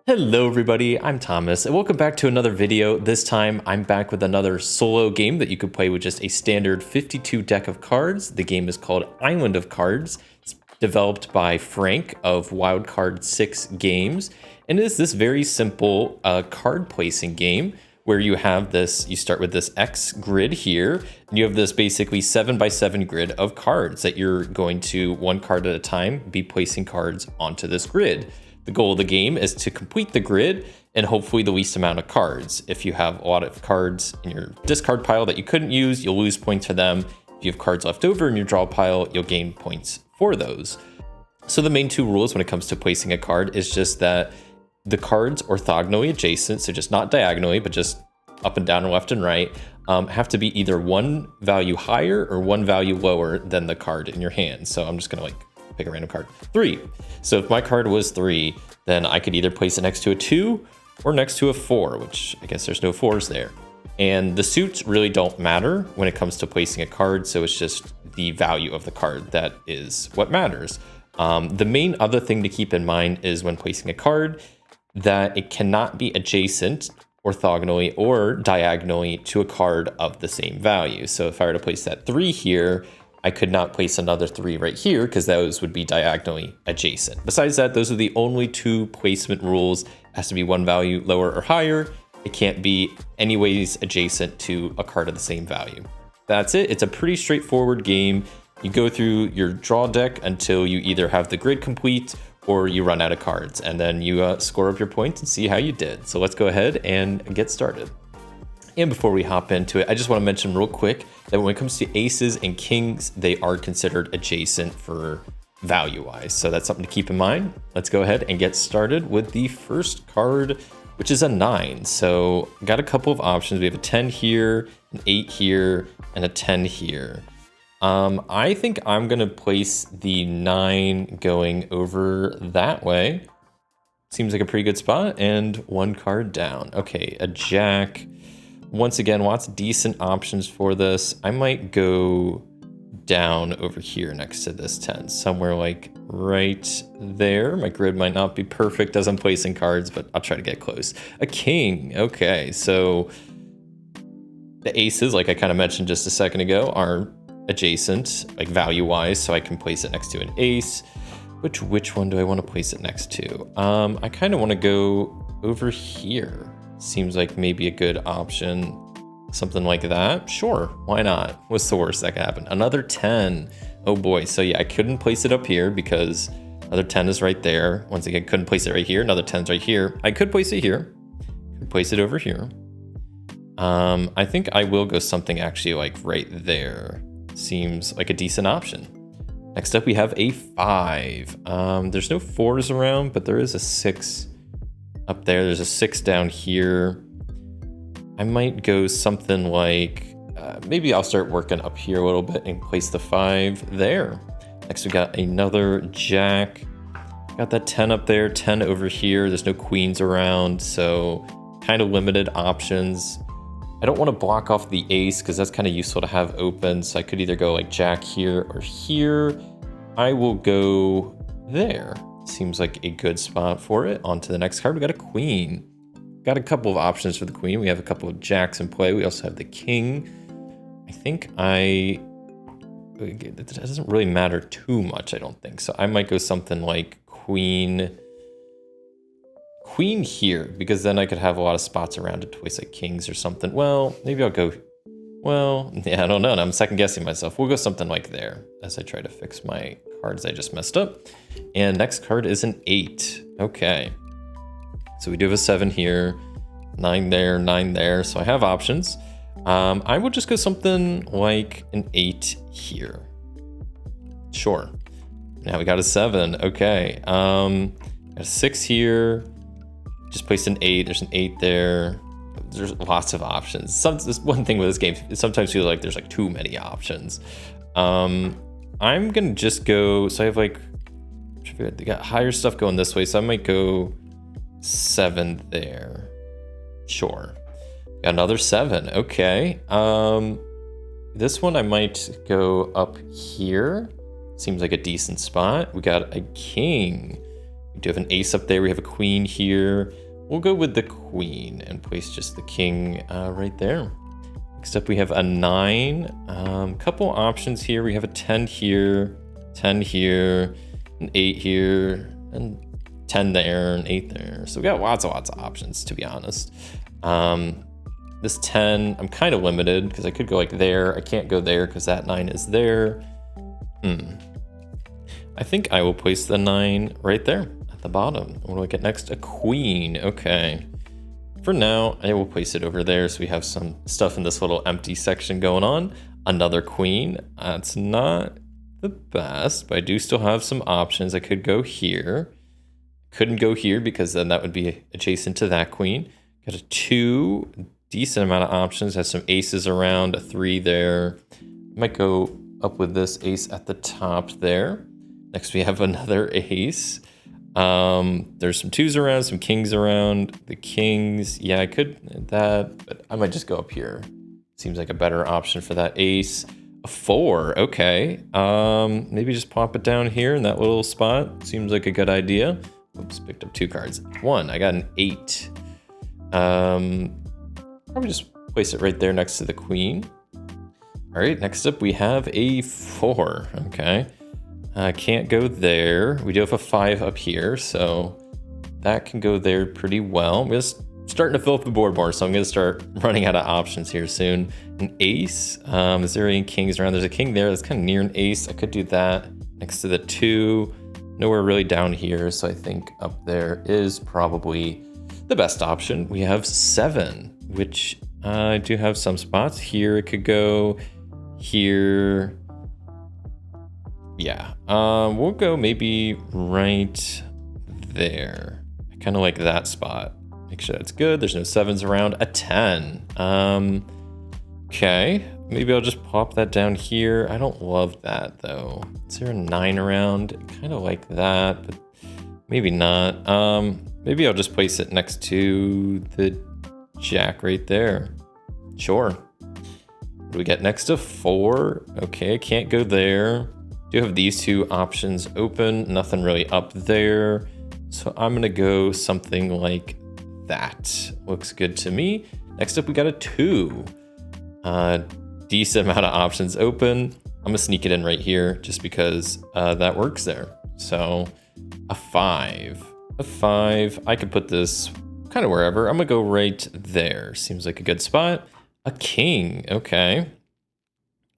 Hello everybody, I'm Thomas and welcome back to another video. This time I'm back with another solo game that you could play with just a standard 52 deck of cards. The game is called Island of Cards. It's developed by Frank of Wildcard 6 Games, and it is this very simple card placing game where you have this, you start with this X grid here, and you have this basically 7x7 grid of cards that you're going to, one card at a time, be placing cards onto this grid. The goal of the game is to complete the grid and hopefully the least amount of cards. If you have a lot of cards in your discard pile that you couldn't use, you'll lose points for them. If you have cards left over in your draw pile, you'll gain points for those. So the main two rules when it comes to placing a card is just that the cards orthogonally adjacent, so just not diagonally, but just up and down and left and right, have to be either one value higher or one value lower than the card in your hand. So I'm just gonna pick a random card. 3. So if my card was 3, then I could either place it next to a 2 or next to a 4, which I guess there's no 4s there. And the suits really don't matter when it comes to placing a card, so it's just the value of the card that is what matters. The main other thing to keep in mind is when placing a card that it cannot be adjacent orthogonally or diagonally to a card of the same value. So if I were to place that 3 here, I could not place another 3 right here because those would be diagonally adjacent. Besides that, those are the only two placement rules. It has to be one value lower or higher. It can't be anyways adjacent to a card of the same value. That's it. It's a pretty straightforward game. You go through your draw deck until you either have the grid complete or you run out of cards, and then you score up your points and see how you did. So let's go ahead and get started. And before we hop into it, I just want to mention real quick that when it comes to aces and kings, they are considered adjacent for value-wise. So that's something to keep in mind. Let's go ahead and get started with the first card, which is a 9. So got a couple of options. We have a 10 here, an 8 here, and a 10 here. I think I'm going to place the 9 going over that way. Seems like a pretty good spot, and one card down. Okay, a jack. Once again, lots of decent options for this. I might go down over here next to this 10, somewhere like right there. My grid might not be perfect as I'm placing cards, but I'll try to get close. A king. Okay, so the aces, like I kind of mentioned just a second ago, are adjacent, like value-wise, so I can place it next to an ace. Which one do I want to place it next to? I kind of want to go over here. Seems like maybe a good option. Something like that. Sure, why not? What's the worst that could happen? Another 10. Oh boy. So yeah, I couldn't place it up here because another 10 is right there. Once again, couldn't place it right here. Another 10's right here. I could place it here. Could place it over here. I think I will go something actually like right there. Seems like a decent option. Next up, we have a 5. There's no 4s around, but there is a 6 up there. There's a 6 down here. I might go something like, maybe I'll start working up here a little bit and place the 5 there. Next, we got another jack. Got that 10 up there, 10 over here. There's no queens around, so kind of limited options. I don't want to block off the ace because that's kind of useful to have open. So I could either go like jack here or here. I will go there. Seems like a good spot for it. On to the next card. We got a queen. Got a couple of options for the queen. We have a couple of jacks in play. We also have the king. I think it doesn't really matter too much, I don't think. So I might go something like queen here, because then I could have a lot of spots around it to place like kings or something. Well, maybe I'll go, well, yeah, I don't know. I'm second guessing myself. We'll go something like there as I try to fix my cards I just messed up. And next card is an 8. Okay. So we do have a 7 here, 9 there, 9 there. So I have options. I would just go something like an 8 here. Sure. Now we got a 7. Okay. Got a 6 here. Just placed an 8. There's an 8 there. There's lots of options. This one thing with this game, it sometimes feels like there's like too many options. I'm gonna just go. So I have like, they got higher stuff going this way. So I might go 7 there. Sure. Got another 7. Okay. This one I might go up here. Seems like a decent spot. We got a king. We do have an ace up there. We have a queen here. We'll go with the queen and place just the king right there. Next up, we have a 9. Couple options here. We have a 10 here, 10 here, an 8 here, and 10 there, and 8 there. So we got lots of options, to be honest. This 10, I'm kind of limited because I could go like there. I can't go there because that 9 is there. I think I will place the 9 right there at the bottom. What do I get next? A queen. Okay. For now, I will place it over there so we have some stuff in this little empty section going on. Another queen. That's not the best, but I do still have some options. I could go here. Couldn't go here because then that would be adjacent to that queen. Got a 2, decent amount of options. Has some aces around, a 3 there. Might go up with this ace at the top there. Next we have another ace. There's some 2s around, some kings around. The kings, yeah, I could that, but I might just go up here. Seems like a better option for that ace. A 4, okay. Maybe just pop it down here in that little spot. Seems like a good idea. Oops, picked up 2 cards. 1, I got an 8. Probably just place it right there next to the queen. All right, next up we have a 4, okay. Can't go there. We do have a 5 up here, so that can go there pretty well. I'm just starting to fill up the board more, so I'm gonna start running out of options here soon. An ace, is there any kings around? There's a king there that's kind of near an ace. I could do that next to the 2. Nowhere really down here, so I think up there is probably the best option. We have 7, which I do have some spots. Here it could go, here. Yeah, we'll go maybe right there. I kind of like that spot. Make sure that's good. There's no 7s around. A 10. Okay, maybe I'll just pop that down here. I don't love that though. Is there a 9 around? Kind of like that, but maybe not. Maybe I'll just place it next to the jack right there. Sure. What do we get next to 4? Okay, can't go there. Do have these 2 options open. Nothing really up there. So I'm gonna go something like that. Looks good to me. Next up, we got a 2. Decent amount of options open. I'm gonna sneak it in right here just because that works there. So a 5. A 5. I could put this kind of wherever. I'm gonna go right there. Seems like a good spot. A king. Okay.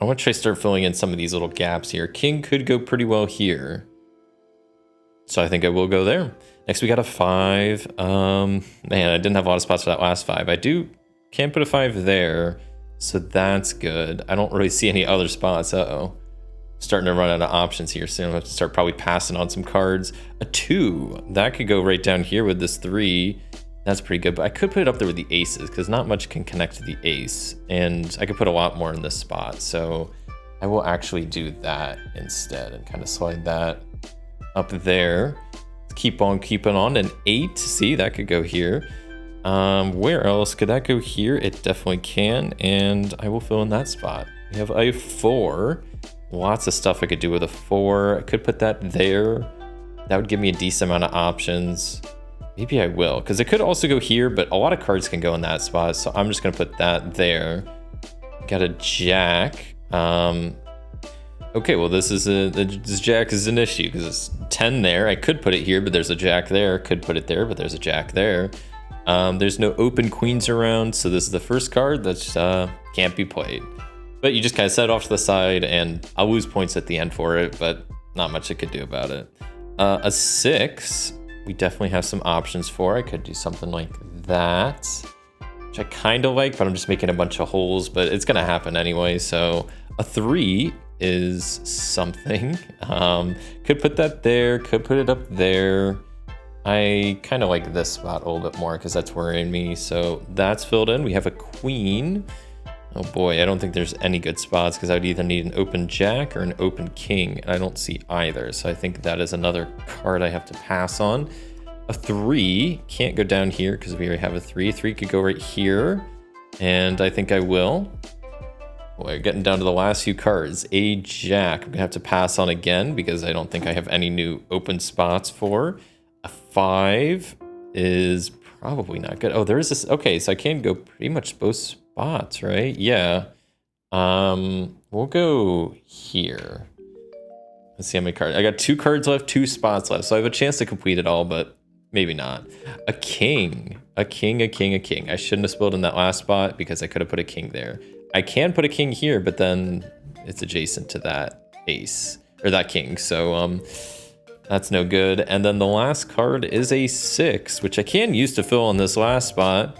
I want to try start filling in some of these little gaps here. King could go pretty well here. So I think I will go there. Next, we got a 5. Man, I didn't have a lot of spots for that last 5. I can't put a 5 there. So that's good. I don't really see any other spots. Uh-oh. Starting to run out of options here soon. I'm going to have to start probably passing on some cards. A 2. That could go right down here with this 3. That's pretty good, but I could put it up there with the aces because not much can connect to the ace, and I could put a lot more in this spot. So I will actually do that instead and kind of slide that up there. Keep on keeping on. An 8, see, that could go here. Where else could that go here? It definitely can, and I will fill in that spot. We have a 4. Lots of stuff I could do with a 4. I could put that there. That would give me a decent amount of options. Maybe I will, because it could also go here, but a lot of cards can go in that spot, so I'm just going to put that there. Got a jack. Okay, well, this jack is an issue, because it's 10 there. I could put it here, but there's a jack there. Could put it there, but there's a jack there. There's no open queens around, so this is the first card that can't be played. But you just kind of set it off to the side, and I'll lose points at the end for it, but not much I could do about it. A 6. We definitely have some options for. I could do something like that, which I kind of like, but I'm just making a bunch of holes, but it's gonna happen anyway. So a 3 is something. Could put that there, could put it up there. I kind of like this spot a little bit more because that's worrying me. So that's filled in. We have a queen. Oh boy, I don't think there's any good spots because I would either need an open jack or an open king, and I don't see either. So I think that is another card I have to pass on. A 3, can't go down here because we already have a 3. 3 could go right here, and I think I will. Boy, getting down to the last few cards. A jack, I'm gonna have to pass on again because I don't think I have any new open spots for. A 5 is probably not good. Oh, there is this. Okay, so I can go pretty much both spots, right? Yeah. We'll go here. Let's see how many cards. I got 2 cards left, 2 spots left, so I have a chance to complete it all, but maybe not. A king. A king, a king, a king. I shouldn't have spilled in that last spot because I could have put a king there. I can put a king here, but then it's adjacent to that ace, or that king, so that's no good. And then the last card is a 6, which I can use to fill in this last spot.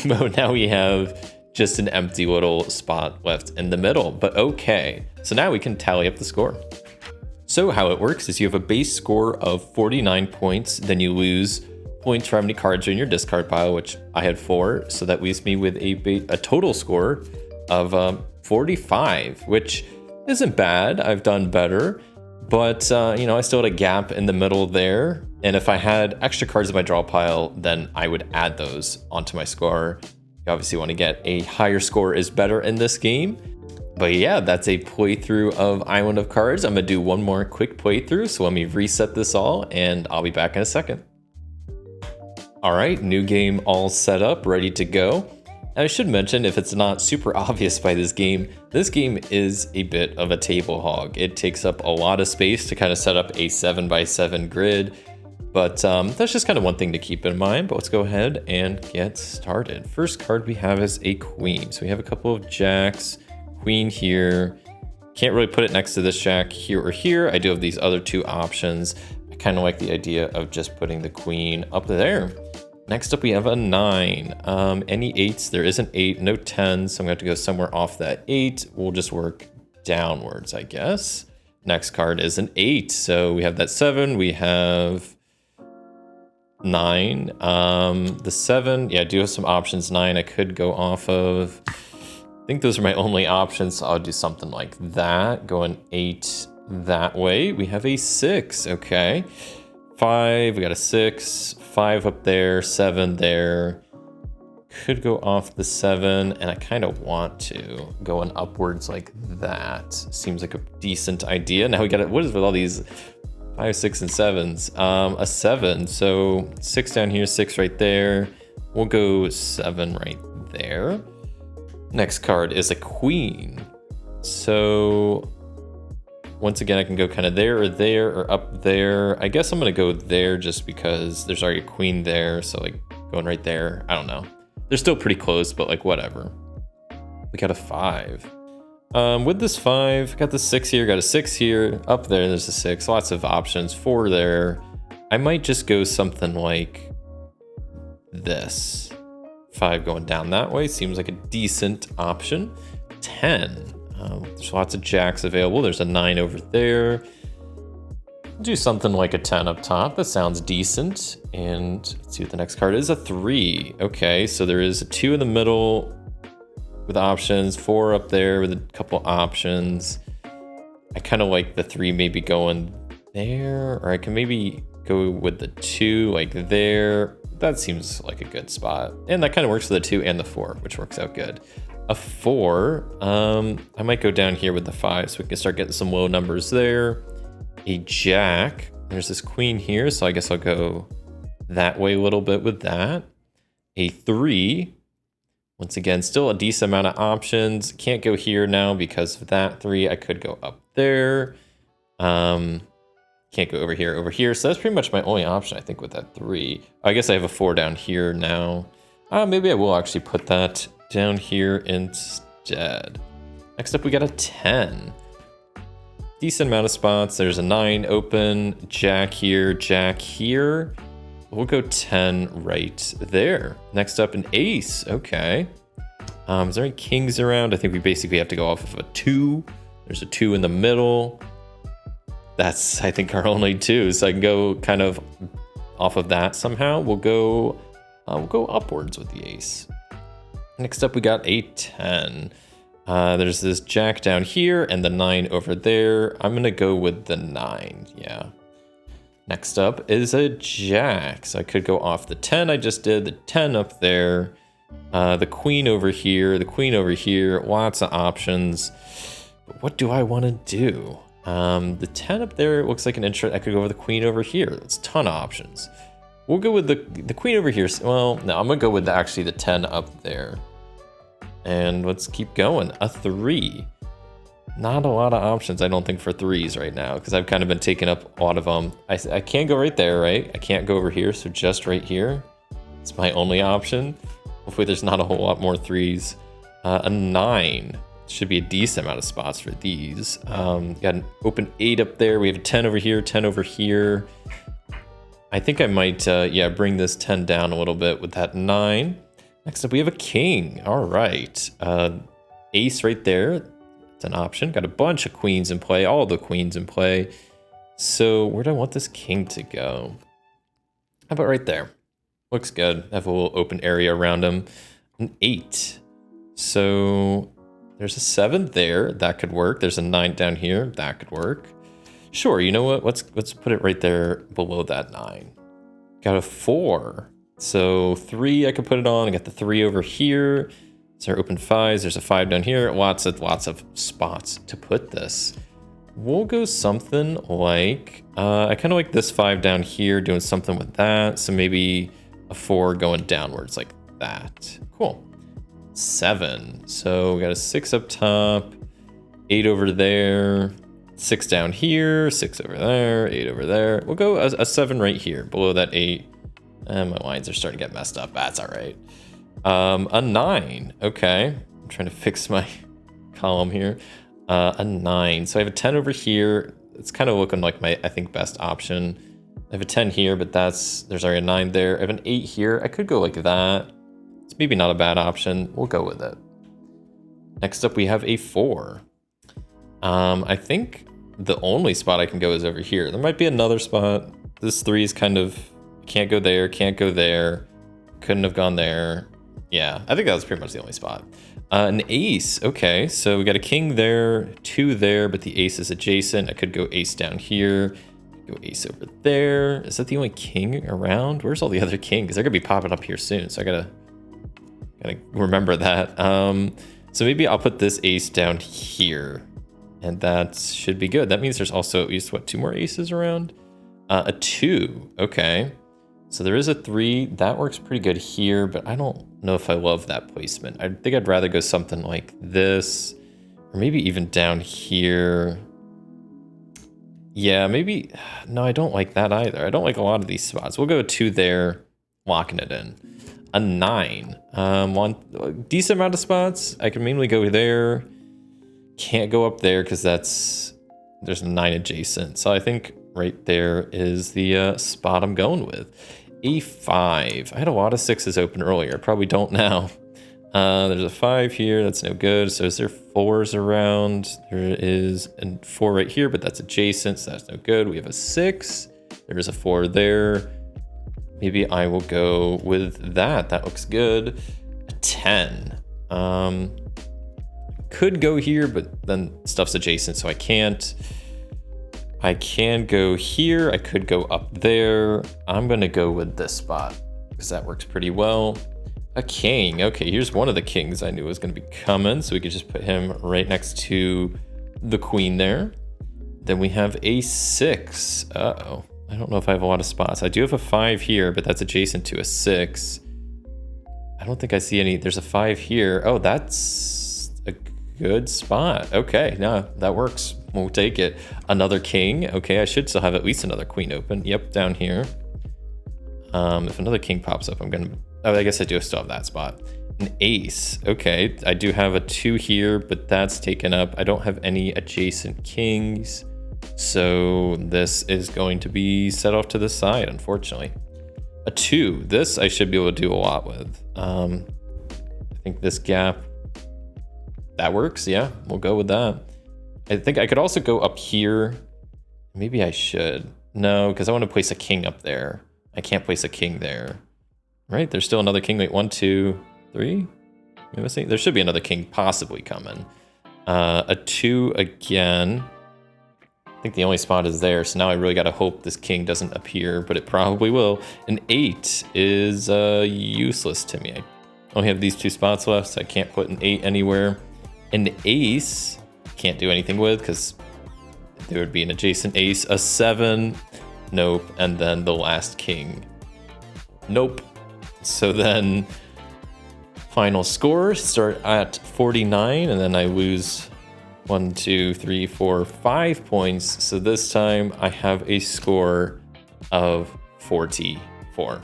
But now we have just an empty little spot left in the middle, but okay. So now we can tally up the score. So how it works is you have a base score of 49 points, then you lose points for how many cards are in your discard pile, which I had 4, so that leaves me with a total score of 45, which isn't bad. I've done better, but you know, I still had a gap in the middle there, and if I had extra cards in my draw pile, then I would add those onto my score. You obviously want to get a higher score is better in this game. But yeah, that's a playthrough of Island of Cards. I'm gonna do one more quick playthrough, so let me reset this all and I'll be back in a second. All right, new game all set up, ready to go. I should mention, if it's not super obvious by this game is a bit of a table hog. It takes up a lot of space to kind of set up a 7x7 grid, but that's just kind of one thing to keep in mind. But let's go ahead and get started. First card we have is a queen. So we have a couple of jacks, queen here. Can't really put it next to this jack here or here. I do have these other 2 options. I kind of like the idea of just putting the queen up there. Next up we have a 9. Any 8s? There is an 8, no 10s, so I'm gonna have to go somewhere off that 8. We'll just work downwards, I guess. Next card is an 8. So we have that 7, we have 9. The 7, yeah, I do have some options. 9 I could go off of. I think those are my only options, so I'll do something like that. Go an 8 that way. We have a 6, okay. 5, we got a 6, 5 up there, 7 there. Could go off the 7, and I kind of want to go in upwards like that. Seems like a decent idea. Now we got it. What is with all these 5, 6, and 7s? A 7, so 6 down here, 6 right there. We'll go 7 right there. Next card is a queen. So once again, I can go kind of there or up there. I guess I'm gonna go there just because there's already a queen there. So like going right there, I don't know. They're still pretty close, but like whatever. We got a 5. With this 5, got the 6 here, got a 6 here, up there, there's a 6, lots of options, 4 there. I might just go something like this. 5 going down that way seems like a decent option. 10, there's lots of jacks available. There's a 9 over there. Do something like a 10 up top. That sounds decent. And let's see what the next card is. A 3. Okay, so there is a 2 in the middle with options, 4 up there with a couple options. I kind of like the 3 maybe going there, or I can maybe go with the 2 like there. That seems like a good spot. And that kind of works for the 2 and the 4, which works out good. A 4, I might go down here with the 5 so we can start getting some low numbers there. A jack, there's this queen here, so I guess I'll go that way a little bit with that. A 3, once again, still a decent amount of options. Can't go here now because of that 3. I could go up there. Can't go over here. So that's pretty much my only option, I think, with that 3. I guess I have a 4 down here now. Maybe I will actually put that down here instead. Next up, we got a 10. Decent amount of spots. There's a 9 open, jack here, jack here. We'll go 10 right there. Next up, an ace. Okay. Is there any kings around? I think we basically have to go off of a 2. There's a 2 in the middle. That's, I think, our only 2. So I can go kind of off of that somehow. We'll go upwards with the ace. Next up, we got a 10. There's this jack down here and the 9 over there. I'm gonna go with the 9, yeah. Next up is a jack. So I could go off the 10 I just did, the 10 up there, the queen over here, the queen over here, lots of options. But what do I wanna do? The 10 up there looks like an interest. I could go with the queen over here. That's a ton of options. We'll go with the queen over here. Well, no, I'm gonna go with actually the 10 up there. And let's keep going. A 3. Not a lot of options, I don't think, for 3s right now, because I've kind of been taking up a lot of them. I can't go right there, right? I can't go over here, so just right here. It's my only option. Hopefully there's not a whole lot more 3s. A 9. Should be a decent amount of spots for these. Got an open 8 up there. We have a 10 over here, 10 over here. I think I might, yeah, bring this 10 down a little bit with that 9. Next up, we have a king. All right. Ace right there. It's an option. Got a bunch of queens in play, all the queens in play. So where do I want this king to go? How about right there? Looks good. Have a little open area around him. An 8. So there's a 7 there. That could work. There's a 9 down here. That could work. Sure, you know what? Let's put it right there below that 9. Got a 4. So 3 I could put it on. I got the 3 over here. So our open 5s. There's a 5 down here. Lots of spots to put this. We'll go something like, I kind of like this 5 down here, doing something with that. So maybe a 4 going downwards like that. Cool. 7. So we got a 6 up top, 8 over there, 6 down here, 6 over there, 8 over there. We'll go a 7 right here, below that 8. And my lines are starting to get messed up. That's all right. A 9. Okay. I'm trying to fix my column here. A 9. So I have a 10 over here. It's kind of looking like my, I think, best option. I have a 10 here, but there's already a 9 there. I have an 8 here. I could go like that. It's maybe not a bad option. We'll go with it. Next up, we have a 4. I think the only spot I can go is over here. There might be another spot. This 3 is kind of, can't go there, can't go there. Couldn't have gone there. Yeah, I think that was pretty much the only spot. An ace. Okay, so we got a king there, 2 there, but the ace is adjacent. I could go ace down here. Go ace over there. Is that the only king around? Where's all the other kings? They're gonna be popping up here soon, so I gotta remember that. So maybe I'll put this ace down here, and that should be good. That means there's also at least, what, 2 more aces around? A 2. Okay. So there is a 3. That works pretty good here, but I don't know if I love that placement. I think I'd rather go something like this, or maybe even down here. Yeah, maybe. No, I don't like that either. I don't like a lot of these spots. We'll go 2 there, locking it in. A 9. Want a decent amount of spots. I can mainly go there. Can't go up there because there's a 9 adjacent. So I think right there is the spot I'm going with. A 5. I had a lot of 6s open earlier. Probably don't now. There's a 5 here. That's no good. So is there 4s around? There is a 4 right here, but that's adjacent, so that's no good. We have a 6. There is a 4 there. Maybe I will go with that. That looks good. A 10. Could go here, but then stuff's adjacent, so I can't. I can go here. I could go up there. I'm going to go with this spot because that works pretty well. A king. Okay, here's one of the kings I knew was going to be coming, so we could just put him right next to the queen there. Then we have a 6. Uh-oh. I don't know if I have a lot of spots. I do have a 5 here, but that's adjacent to a 6. I don't think I see any. There's a 5 here. Oh, that's a good spot. Okay, no, that works. We'll take it. Another king. Okay, I should still have at least another queen open. Yep, down here. If another king pops up, I'm gonna... Oh, I guess I do still have that spot. An ace. Okay, I do have a 2 here, but that's taken up. I don't have any adjacent kings. So this is going to be set off to the side, unfortunately. A 2. This I should be able to do a lot with. I think this gap... That works, yeah. We'll go with that. I think I could also go up here. Maybe I should. No, because I want to place a king up there. I can't place a king there. Right, there's still another king. Wait, 1, 2, 3? There should be another king possibly coming. A 2 again. I think the only spot is there, so now I really got to hope this king doesn't appear, but it probably will. An 8 is useless to me. I only have these 2 spots left, so I can't put an 8 anywhere. An ace, can't do anything with because there would be an adjacent ace, a 7, nope, and then the last king, nope. So then final score start at 49, and then I lose 1, 2, 3, 4, 5 points. So this time I have a score of 44.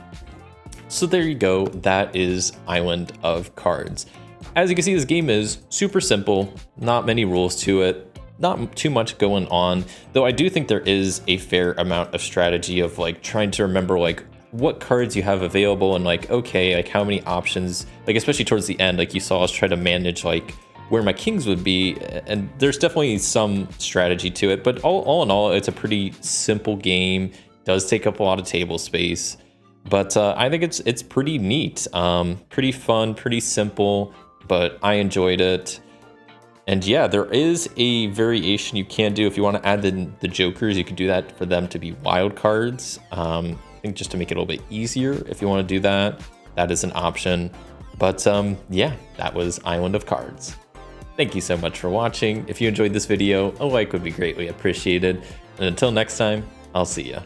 So there you go, that is Island of Cards. As you can see, this game is super simple, not many rules to it, not too much going on, though I do think there is a fair amount of strategy of like trying to remember like what cards you have available and like, okay, like how many options, like especially towards the end, like you saw us try to manage like where my kings would be, and there's definitely some strategy to it, but all in all, it's a pretty simple game, does take up a lot of table space, but I think it's pretty neat, pretty fun, pretty simple, but I enjoyed it. And yeah, there is a variation you can do if you want to add the jokers. You could do that for them to be wild cards. I think just to make it a little bit easier, if you want to do that, that is an option. But yeah, that was Island of Cards. Thank you so much for watching. If you enjoyed this video, a like would be greatly appreciated. And until next time, I'll see ya.